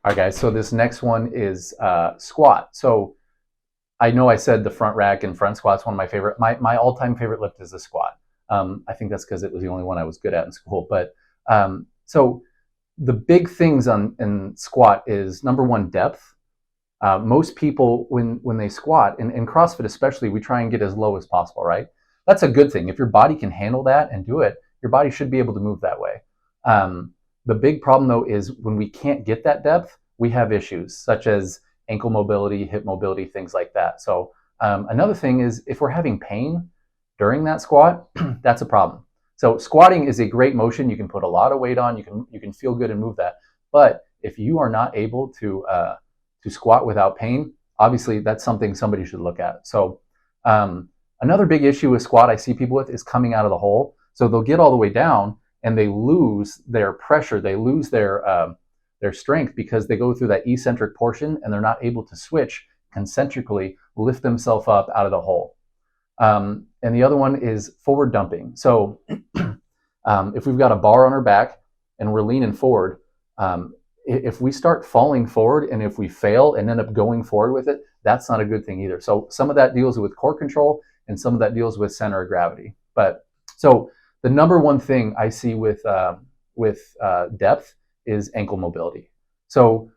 All right, guys, so this next one is squat. So I know I said the front rack and front squat's one of my favorite. My all-time favorite lift is the squat. I think that's because it was the only one I was good at in school. But so the big things in squat is, number one, depth. Most people, when they squat, in CrossFit especially, we try and get as low as possible, right? That's a good thing. If your body can handle that and do it, your body should be able to move that way. The big problem, though, is when we can't get that depth, we have issues such as ankle mobility, hip mobility, things like that. So another thing is if we're having pain during that squat, that's a problem. So squatting is a great motion. You can put a lot of weight on. You can feel good and move that. But if you are not able to squat without pain, obviously that's something somebody should look at. So another big issue with squat I see people with is coming out of the hole. So they'll get all the way down and they lose their pressure, they lose their strength because they go through that eccentric portion and they're not able to switch concentrically, lift themselves up out of the hole. And the other one is forward dumping. So if we've got a bar on our back and we're leaning forward, if we start falling forward and if we fail and end up going forward with it, that's not a good thing either. So some of that deals with core control and some of that deals with center of gravity. But so the number one thing I see with depth is ankle mobility. So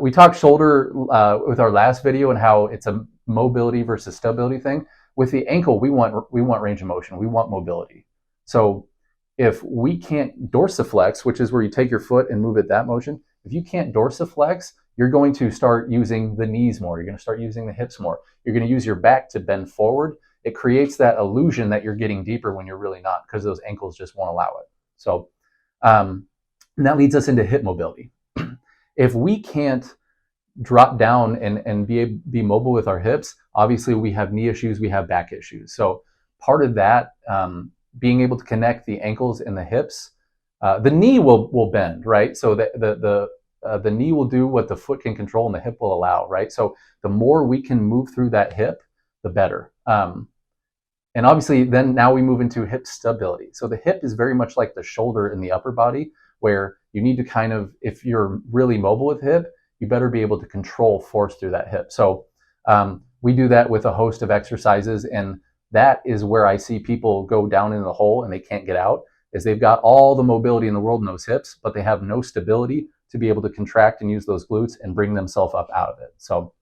we talked shoulder with our last video and how it's a mobility versus stability thing. With the ankle, we want range of motion. We want mobility. So if we can't dorsiflex, which is where you take your foot and move it that motion, if you can't dorsiflex, you're going to start using the knees more. You're going to start using the hips more. You're going to use your back to bend forward. It creates that illusion that you're getting deeper when you're really not, because those ankles just won't allow it. So and that leads us into hip mobility. If we can't drop down and be mobile with our hips, obviously we have knee issues, we have back issues. So part of that, being able to connect the ankles and the hips, the knee will bend, right? So the knee will do what the foot can control and the hip will allow, right? So the more we can move through that hip, the better. And obviously then now we move into hip stability. So the hip is very much like the shoulder in the upper body, where you need to kind of, if you're really mobile with hip, you better be able to control force through that hip. So we do that with a host of exercises, and that is where I see people go down in the hole and they can't get out, is they've got all the mobility in the world in those hips, but they have no stability to be able to contract and use those glutes and bring themselves up out of it. So,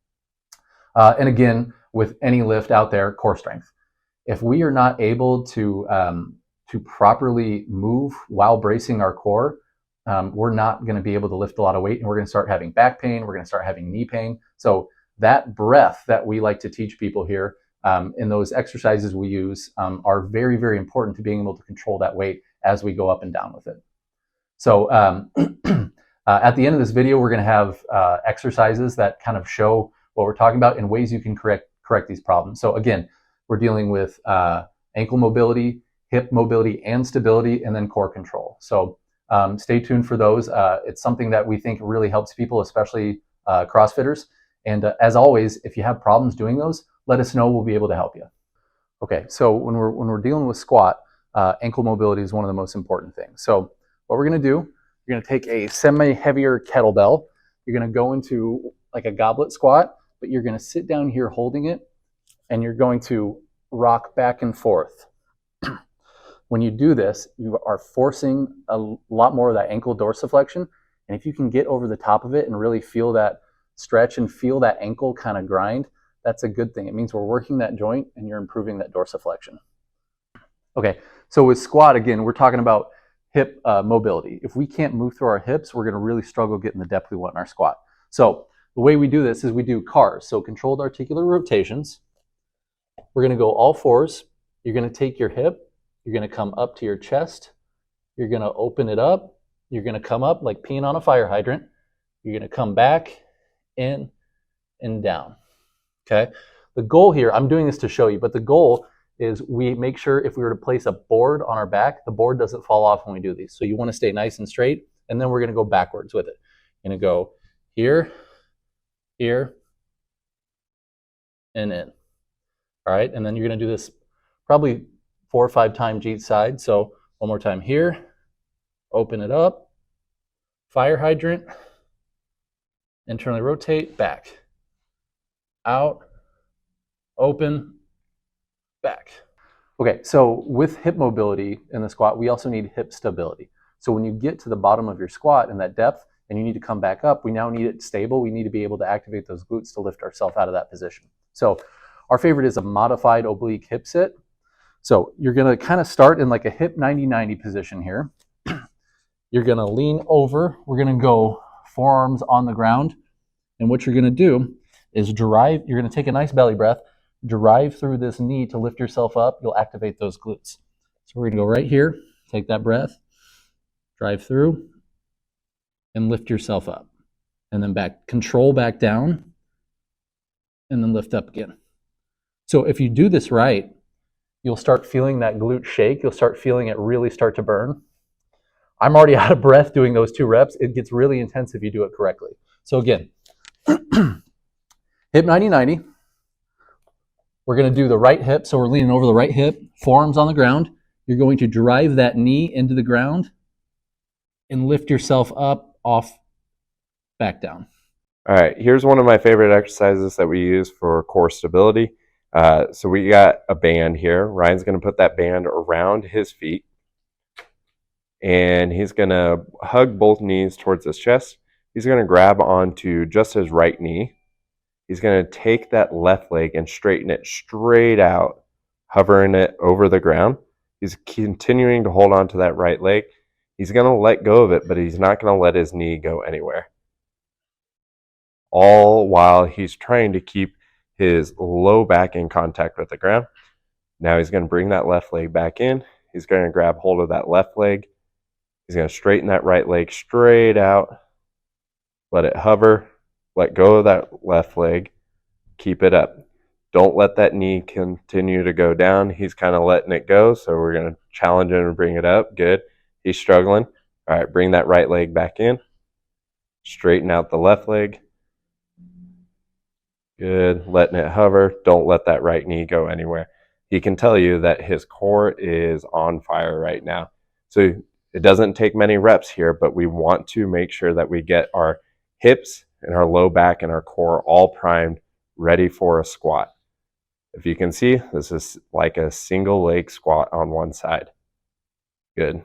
and again, with any lift out there, core strength. If we are not able to properly move while bracing our core, we're not going to be able to lift a lot of weight, and we're going to start having back pain. We're going to start having knee pain. So that breath that we like to teach people here in those exercises we use are very, very important to being able to control that weight as we go up and down with it. So at the end of this video, we're going to have exercises that kind of show what we're talking about and ways you can correct these problems. So again, we're dealing with ankle mobility, hip mobility and stability, and then core control. So stay tuned for those. It's something that we think really helps people, especially CrossFitters. And as always, if you have problems doing those, let us know. We'll be able to help you. Okay, so when we're dealing with squat, ankle mobility is one of the most important things. So what we're going to do, you're going to take a semi-heavier kettlebell. You're going to go into like a goblet squat, but you're going to sit down here holding it, and you're going to rock back and forth. When you do this, you are forcing a lot more of that ankle dorsiflexion. And if you can get over the top of it and really feel that stretch and feel that ankle kind of grind, that's a good thing. It means we're working that joint and you're improving that dorsiflexion. Okay, so with squat, again, we're talking about hip mobility. If we can't move through our hips, we're going to really struggle getting the depth we want in our squat. So the way we do this is we do CARs, so controlled articular rotations. We're going to go all fours. You're going to take your hip. You're going to come up to your chest. You're going to open it up. You're going to come up like peeing on a fire hydrant. You're going to come back, in, and down. Okay? The goal here, I'm doing this to show you, but the goal is we make sure if we were to place a board on our back, the board doesn't fall off when we do these. So you want to stay nice and straight, and then we're going to go backwards with it. You're going to go here, here, and in. All right, and then you're going to do this probably 4 or 5 times each side. So one more time here, open it up, fire hydrant, internally rotate, back, out, open, back. Okay, so with hip mobility in the squat, we also need hip stability. So when you get to the bottom of your squat in that depth and you need to come back up, we now need it stable. We need to be able to activate those glutes to lift ourselves out of that position. So our favorite is a modified oblique hip sit. So you're gonna kind of start in like a hip 90-90 position here. You're gonna lean over. We're gonna go forearms on the ground. And what you're gonna do is drive, you're gonna take a nice belly breath, drive through this knee to lift yourself up. You'll activate those glutes. So we're gonna go right here, take that breath, drive through, and lift yourself up. And then back, control back down, and then lift up again. So if you do this right, you'll start feeling that glute shake. You'll start feeling it really start to burn. I'm already out of breath doing those 2 reps. It gets really intense if you do it correctly. So again, hip 90-90. We're going to do the right hip. So we're leaning over the right hip, forearms on the ground. You're going to drive that knee into the ground and lift yourself up, off, back down. All right, here's one of my favorite exercises that we use for core stability. So we got a band here. Ryan's going to put that band around his feet. And he's going to hug both knees towards his chest. He's going to grab onto just his right knee. He's going to take that left leg and straighten it straight out, hovering it over the ground. He's continuing to hold on to that right leg. He's going to let go of it, but he's not going to let his knee go anywhere. All while he's trying to keep his low back in contact with the ground. Now he's going to bring that left leg back in. He's going to grab hold of that left leg. He's going to straighten that right leg straight out. Let it hover. Let go of that left leg. Keep it up. Don't let that knee continue to go down. He's kind of letting it go, so we're going to challenge him and bring it up. Good. He's struggling. All right, bring that right leg back in. Straighten out the left leg. Good. Letting it hover. Don't let that right knee go anywhere. He can tell you that his core is on fire right now. So it doesn't take many reps here, but we want to make sure that we get our hips and our low back and our core all primed, ready for a squat. If you can see, this is like a single leg squat on one side. Good.